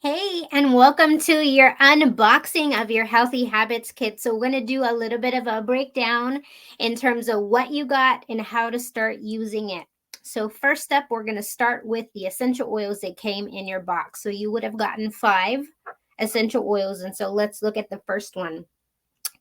Hey, and welcome to your unboxing of your Healthy Habits Kit. So, we're going to do a little bit of a breakdown in terms of what you got and how to start using it. So, first up, we're going to start with the essential oils that came in your box. So, you would have gotten 5 essential oils. And so, let's look at the first one.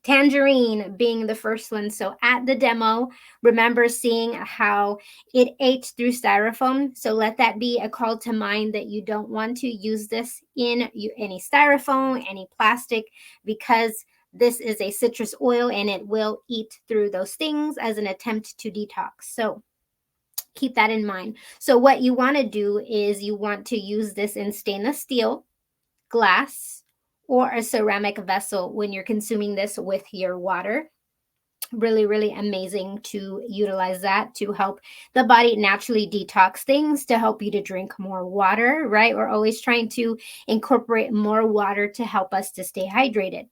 Tangerine being the first one. So at the demo, remember seeing how it ate through styrofoam. So let that be a call to mind that you don't want to use this in any styrofoam, any plastic, because this is a citrus oil and it will eat through those things as an attempt to detox. So keep that in mind. So what you want to do is you want to use this in stainless steel, glass, or a ceramic vessel when you're consuming this with your water. Really, really amazing to utilize that to help the body naturally detox things, to help you to drink more water, right? We're always trying to incorporate more water to help us to stay hydrated.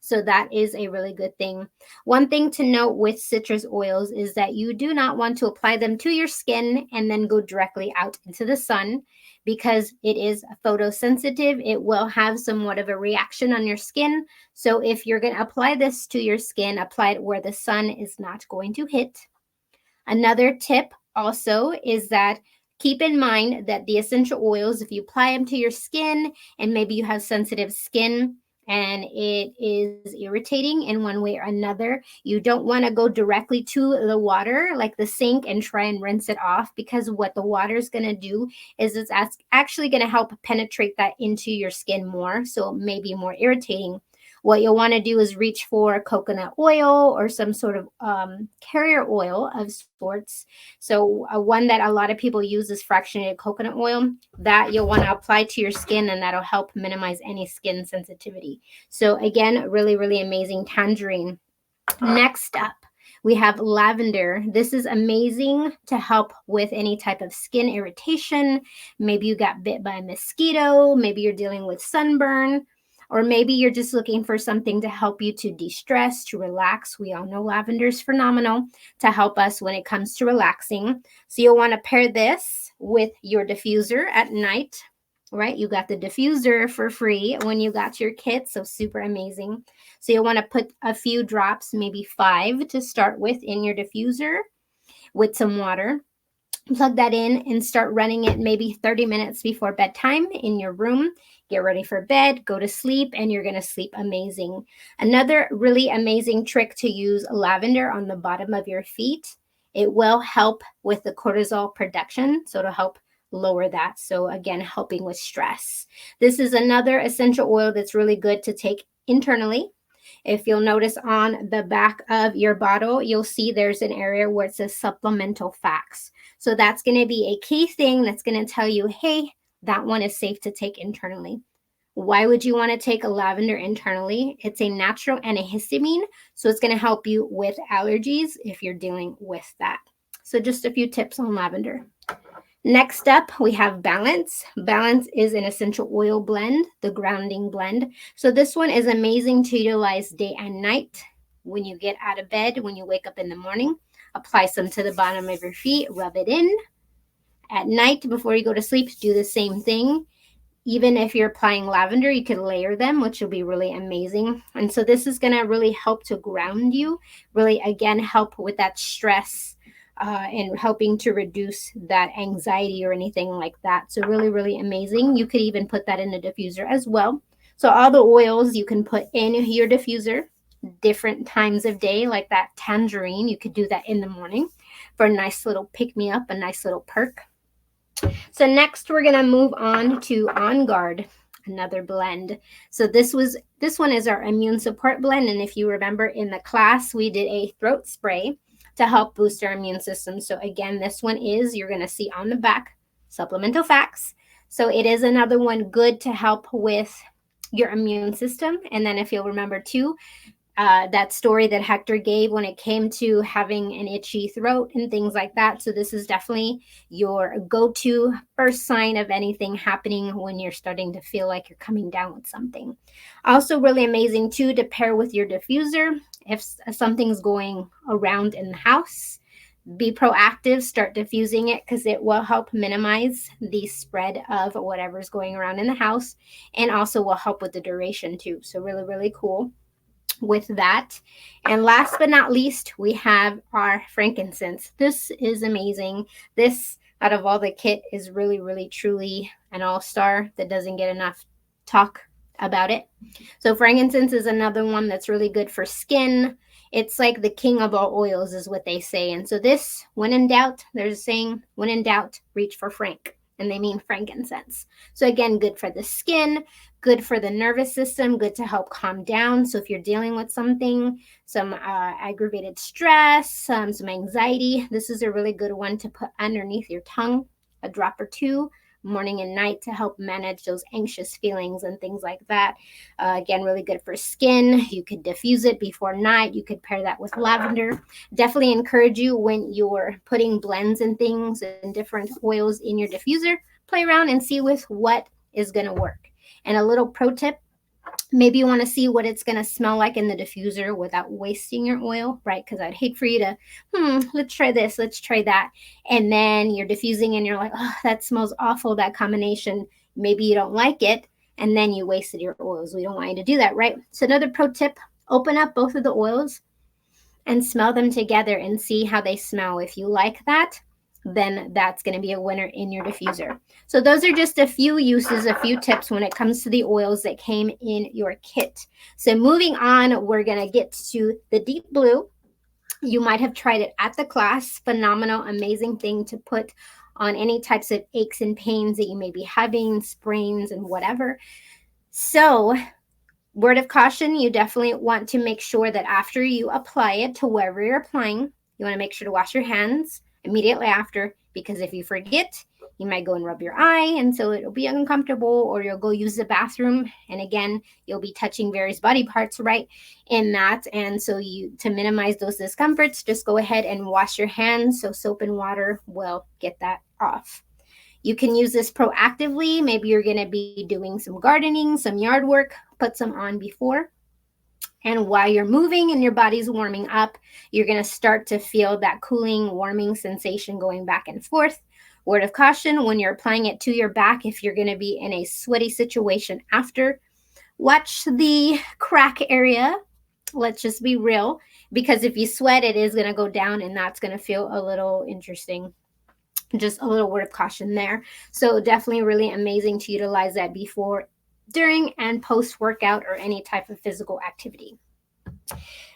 So that is a really good thing. One thing to note with citrus oils is that you do not want to apply them to your skin and then go directly out into the sun because it is photosensitive. It will have somewhat of a reaction on your skin. So if you're going to apply this to your skin, apply it where the sun is not going to hit. Another tip also is that keep in mind that the essential oils, if you apply them to your skin and maybe you have sensitive skin and it is irritating in one way or another, you don't want to go directly to the water like the sink and try and rinse it off, because what the water is going to do is it's actually going to help penetrate that into your skin more, so it may be more irritating. What you'll want to do is reach for coconut oil or some sort of carrier oil of sorts. So one that a lot of people use is fractionated coconut oil that you'll want to apply to your skin, and that'll help minimize any skin sensitivity. So again, really, really amazing. Tangerine. Next up, we have lavender. This is amazing to help with any type of skin irritation. Maybe you got bit by a mosquito, maybe you're dealing with sunburn, or maybe you're just looking for something to help you to de-stress, to relax. We all know lavender is phenomenal to help us when it comes to relaxing. So you'll want to pair this with your diffuser at night, right? You got the diffuser for free when you got your kit, so super amazing. So you'll want to put a few drops, maybe 5 to start with, in your diffuser with some water. Plug that in and start running it maybe 30 minutes before bedtime in your room. Get ready for bed, go to sleep, and you're going to sleep amazing. Another really amazing trick to use lavender on the bottom of your feet. It will help with the cortisol production, so to help lower that. So again, helping with stress. This is another essential oil that's really good to take internally. If you'll notice on the back of your bottle, you'll see there's an area where it says supplemental facts. So that's going to be a key thing that's going to tell you, hey, that one is safe to take internally. Why would you want to take a lavender internally? It's a natural antihistamine, so it's going to help you with allergies if you're dealing with that. So just a few tips on lavender. Next up, we have Balance. Balance is an essential oil blend, the grounding blend. So this one is amazing to utilize day and night. When you get out of bed, when you wake up in the morning, apply some to the bottom of your feet, rub it in. At night, before you go to sleep, do the same thing. Even if you're applying lavender, you could layer them, which will be really amazing. And so this is going to really help to ground you, really, again, help with that stress and helping to reduce that anxiety or anything like that. So really, really amazing. You could even put that in a diffuser as well. So all the oils you can put in your diffuser different times of day, like that tangerine. You could do that in the morning for a nice little pick-me-up, a nice little perk. So next we're going to move on to On Guard, another blend. So this one is our immune support blend, and if you remember in the class we did a throat spray to help boost our immune system. So again, this one is, you're going to see on the back, supplemental facts. So it is another one good to help with your immune system. And then if you'll remember too, that story that Hector gave when it came to having an itchy throat and things like that. So this is definitely your go-to first sign of anything happening when you're starting to feel like you're coming down with something. Also really amazing too to pair with your diffuser if something's going around in the house. be proactive, start diffusing it because it will help minimize the spread of whatever's going around in the house, and also will help with the duration too. So really, really cool with that. And last but not least, we have our frankincense. This is amazing. This, out of all the kit, is really, really, truly an all-star that doesn't get enough talk about it. So frankincense is another one that's really good for skin. It's like the king of all oils is what they say. And so this, when in doubt, there's a saying, when in doubt, reach for frank. And they mean frankincense. So again, good for the skin, good for the nervous system, good to help calm down. So if you're dealing with something, some aggravated stress, some anxiety, this is a really good one to put underneath your tongue, a drop or two, morning and night, to help manage those anxious feelings and things like that. Again, really good for skin. You could diffuse it before night. You could pair that with lavender. Definitely encourage you, when you're putting blends and things and different oils in your diffuser, play around and see with what is going to work. And a little pro tip, maybe you want to see what it's going to smell like in the diffuser without wasting your oil, right? Because I'd hate for you to, let's try this, let's try that. And then you're diffusing and you're like, oh, that smells awful, that combination. Maybe you don't like it, and then you wasted your oils. We don't want you to do that, right? So another pro tip, open up both of the oils and smell them together and see how they smell. If you like that, then that's going to be a winner in your diffuser. So those are just a few uses, a few tips when it comes to the oils that came in your kit. So moving on, we're going to get to the deep blue. You might have tried it at the class. Phenomenal, amazing thing to put on any types of aches and pains that you may be having, sprains and whatever. So word of caution, you definitely want to make sure that after you apply it to wherever you're applying, you want to make sure to wash your hands immediately after, because if you forget, you might go and rub your eye, and so it'll be uncomfortable, or you'll go use the bathroom, and again, you'll be touching various body parts right in that. And so to minimize those discomforts, just go ahead and wash your hands, so soap and water will get that off. You can use this proactively. Maybe you're going to be doing some gardening, some yard work, put some on before. And while you're moving and your body's warming up, you're going to start to feel that cooling, warming sensation going back and forth. Word of caution, when you're applying it to your back, if you're going to be in a sweaty situation after, watch the crack area. Let's just be real, because if you sweat, it is going to go down, and that's going to feel a little interesting. Just a little word of caution there. So definitely really amazing to utilize that before, during, and post workout or any type of physical activity.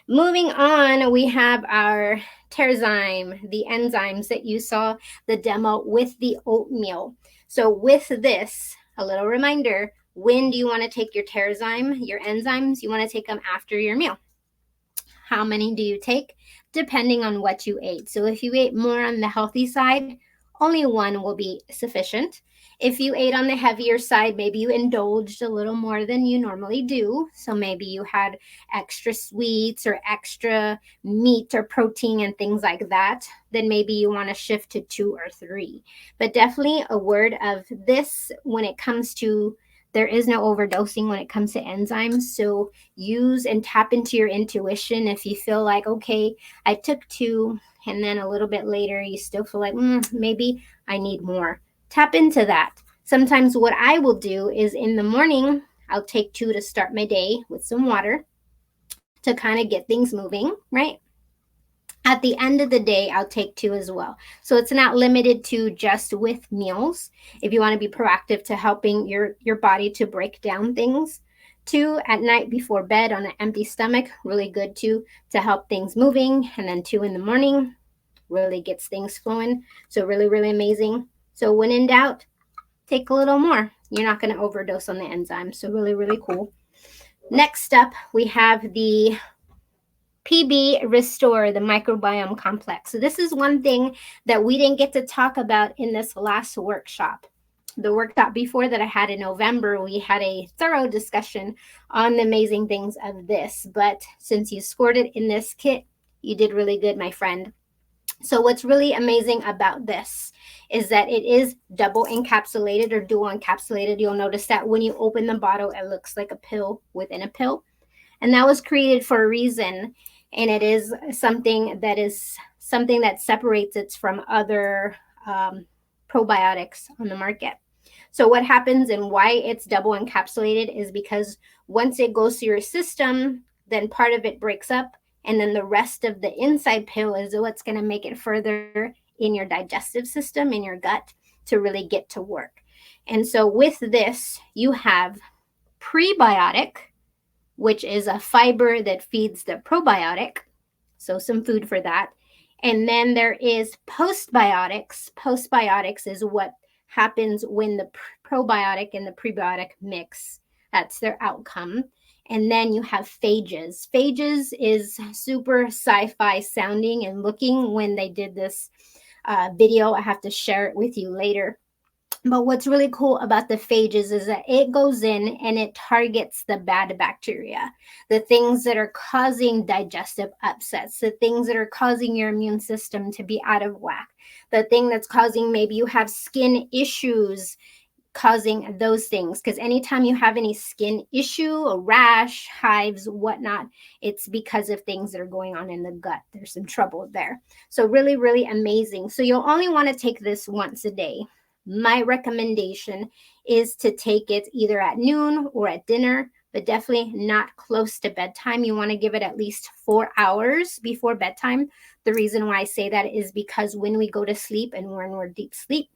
Moving on, we have our Terzyme, the enzymes that you saw the demo with the oatmeal. So with this, a little reminder, when do you want to take your Terzyme, your enzymes? You want to take them after your meal. How many do you take? Depending on what you ate. So if you ate more on the healthy side, only one will be sufficient. If you ate on the heavier side, maybe you indulged a little more than you normally do. So maybe you had extra sweets or extra meat or protein and things like that. Then maybe you want to shift to 2 or 3. But definitely a word of this when it comes to, there is no overdosing when it comes to enzymes. So use and tap into your intuition. If you feel like, okay, I took 2, and then a little bit later you still feel like maybe I need more, tap into that. Sometimes what I will do is in the morning, I'll take 2 to start my day with some water to kind of get things moving, right? At the end of the day, I'll take 2 as well. So it's not limited to just with meals. If you want to be proactive to helping your body to break down things, 2 at night before bed on an empty stomach, really good too, to help things moving. And then 2 in the morning really gets things flowing. So really, really amazing. So when in doubt, take a little more. You're not going to overdose on the enzymes. So really, really cool. Next up, we have the PB Restore, the microbiome complex. So this is one thing that we didn't get to talk about in this last workshop. The workshop before that I had in November, we had a thorough discussion on the amazing things of this. But since you scored it in this kit, you did really good, my friend. So what's really amazing about this is that it is double encapsulated or dual encapsulated. You'll notice that when you open the bottle, it looks like a pill within a pill. And that was created for a reason. And it is something that is something that separates it from other probiotics on the market. So what happens and why it's double encapsulated is because once it goes to your system, then part of it breaks up, and then the rest of the inside pill is what's going to make it further in your digestive system, in your gut, to really get to work. And so with this, you have prebiotic, which is a fiber that feeds the probiotic. So some food for that. And then there is postbiotics. Postbiotics is what happens when the probiotic and the prebiotic mix. That's their outcome. And then you have phages. Phages is super sci-fi sounding and looking when they did this video. I have to share it with you later. But what's really cool about the phages is that it goes in and it targets the bad bacteria, the things that are causing digestive upsets, the things that are causing your immune system to be out of whack, the thing that's causing maybe you have skin issues, causing those things. Because anytime you have any skin issue, a rash, hives, whatnot, it's because of things that are going on in the gut. There's some trouble there. So really, really amazing. So you'll only want to take this once a day. My recommendation is to take it either at noon or at dinner, but definitely not close to bedtime. You want to give it at least 4 hours before bedtime. The reason why I say that is because when we go to sleep and when we're deep sleep,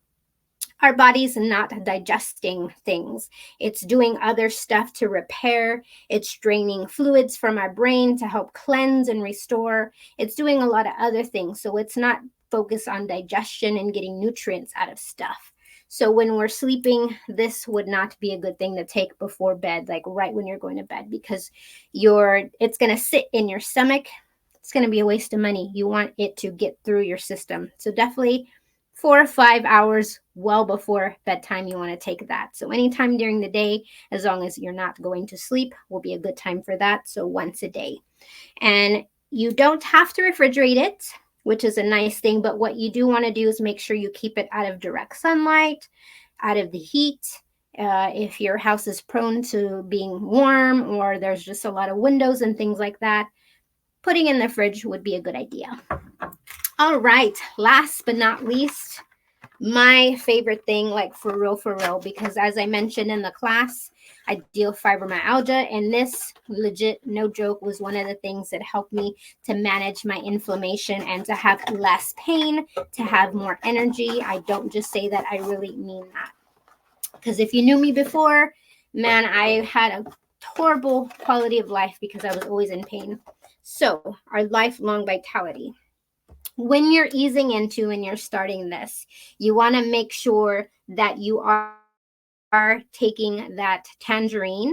our body's not digesting things. It's doing other stuff to repair. It's draining fluids from our brain to help cleanse and restore. It's doing a lot of other things. So it's not focused on digestion and getting nutrients out of stuff. So when we're sleeping, this would not be a good thing to take before bed, like right when you're going to bed, because it's going to sit in your stomach. It's going to be a waste of money. You want it to get through your system. So definitely 4 or 5 hours well before bedtime, you want to take that. So anytime during the day, as long as you're not going to sleep, will be a good time for that. So once a day. And you don't have to refrigerate it, which is a nice thing. But what you do want to do is make sure you keep it out of direct sunlight, out of the heat. If your house is prone to being warm or there's just a lot of windows and things like that, putting in the fridge would be a good idea. All right, last but not least, my favorite thing, like for real, because as I mentioned in the class, I deal with fibromyalgia, and this legit, no joke, was one of the things that helped me to manage my inflammation and to have less pain, to have more energy. I don't just say that, I really mean that. Because if you knew me before, man, I had a horrible quality of life because I was always in pain. So our lifelong vitality. When you're easing into and you're starting this, you want to make sure that you are taking that tangerine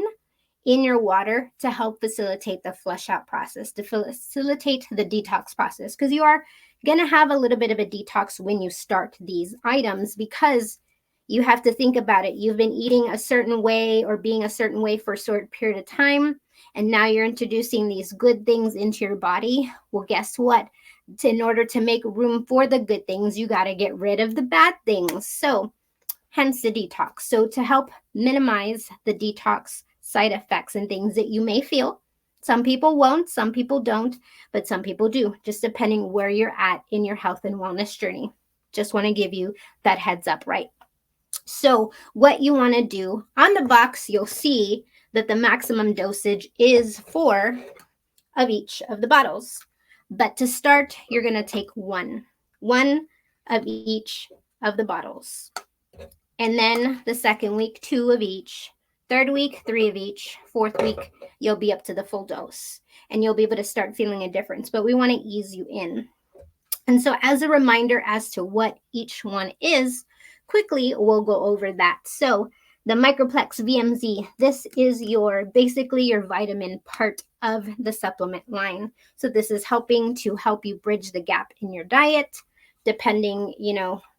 in your water to help facilitate the flush out process, to facilitate the detox process, because you are going to have a little bit of a detox when you start these items, because you have to think about it. You've been eating a certain way or being a certain way for a short period of time, and now you're introducing these good things into your body. Well, guess what? In order to make room for the good things, you got to get rid of the bad things. So hence the detox. So to help minimize the detox side effects and things that you may feel, some people won't, some people don't, but some people do, just depending where you're at in your health and wellness journey. Just want to give you that heads up, right? So what you want to do, on the box, you'll see that the maximum dosage is 4 of each of the bottles. But to start, you're going to take one of each of the bottles. And then the second week, 2 of each. Third week, 3 of each. Fourth week, you'll be up to the full dose. And you'll be able to start feeling a difference. But we want to ease you in. And so as a reminder as to what each one is, quickly we'll go over that. So the Microplex VMZ, this is basically your vitamin part of the supplement line. So this is helping to help you bridge the gap in your diet, depending,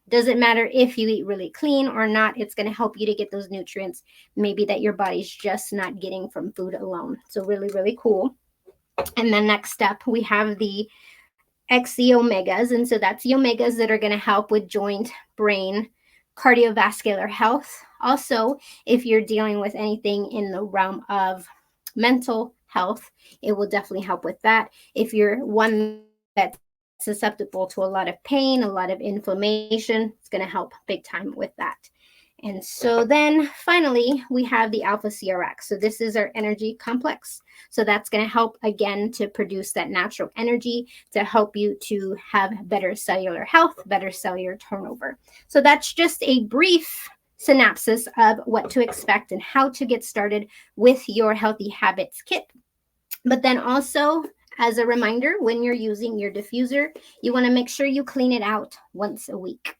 doesn't matter if you eat really clean or not, it's going to help you to get those nutrients maybe that your body's just not getting from food alone. So really, really cool. And then next step, we have the XC Omegas. And so that's the Omegas that are going to help with joint, brain, cardiovascular health. Also, if you're dealing with anything in the realm of mental health, it will definitely help with that. If you're one that's susceptible to a lot of pain, a lot of inflammation. It's going to help big time with that. And so then finally, we have the alpha CRX. So this is our energy complex. So that's going to help again to produce that natural energy to help you to have better cellular health, better cellular turnover. So that's just a brief synopsis of what to expect and how to get started with your Healthy Habits kit. But then also, as a reminder, when you're using your diffuser, you want to make sure you clean it out once a week.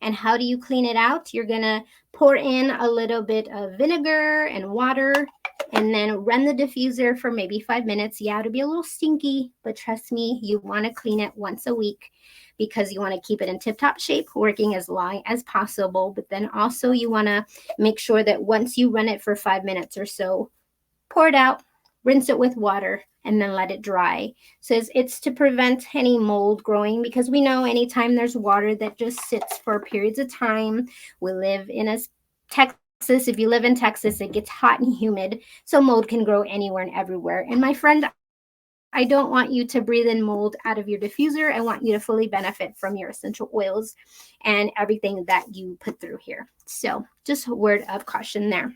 And how do you clean it out? You're going to pour in a little bit of vinegar and water and then run the diffuser for maybe 5 minutes. Yeah, it'll be a little stinky, but trust me, you want to clean it once a week because you want to keep it in tip-top shape, working as long as possible. But then also you want to make sure that once you run it for 5 minutes or so, pour it out, rinse it with water, and then let it dry. So it's to prevent any mold growing, because we know anytime there's water that just sits for periods of time. We live in Texas. If you live in Texas, it gets hot and humid, so mold can grow anywhere and everywhere. And my friend, I don't want you to breathe in mold out of your diffuser. I want you to fully benefit from your essential oils and everything that you put through here. So just a word of caution there.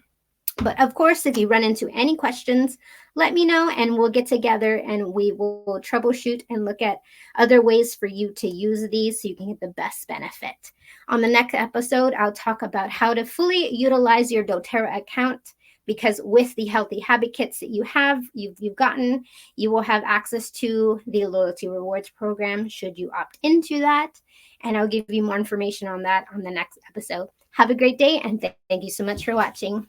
But of course, if you run into any questions, let me know and we'll get together and we will troubleshoot and look at other ways for you to use these so you can get the best benefit. On the next episode, I'll talk about how to fully utilize your doTERRA account, because with the Healthy Habit Kits that you've gotten, you will have access to the Loyalty Rewards program should you opt into that. And I'll give you more information on that on the next episode. Have a great day and thank you so much for watching.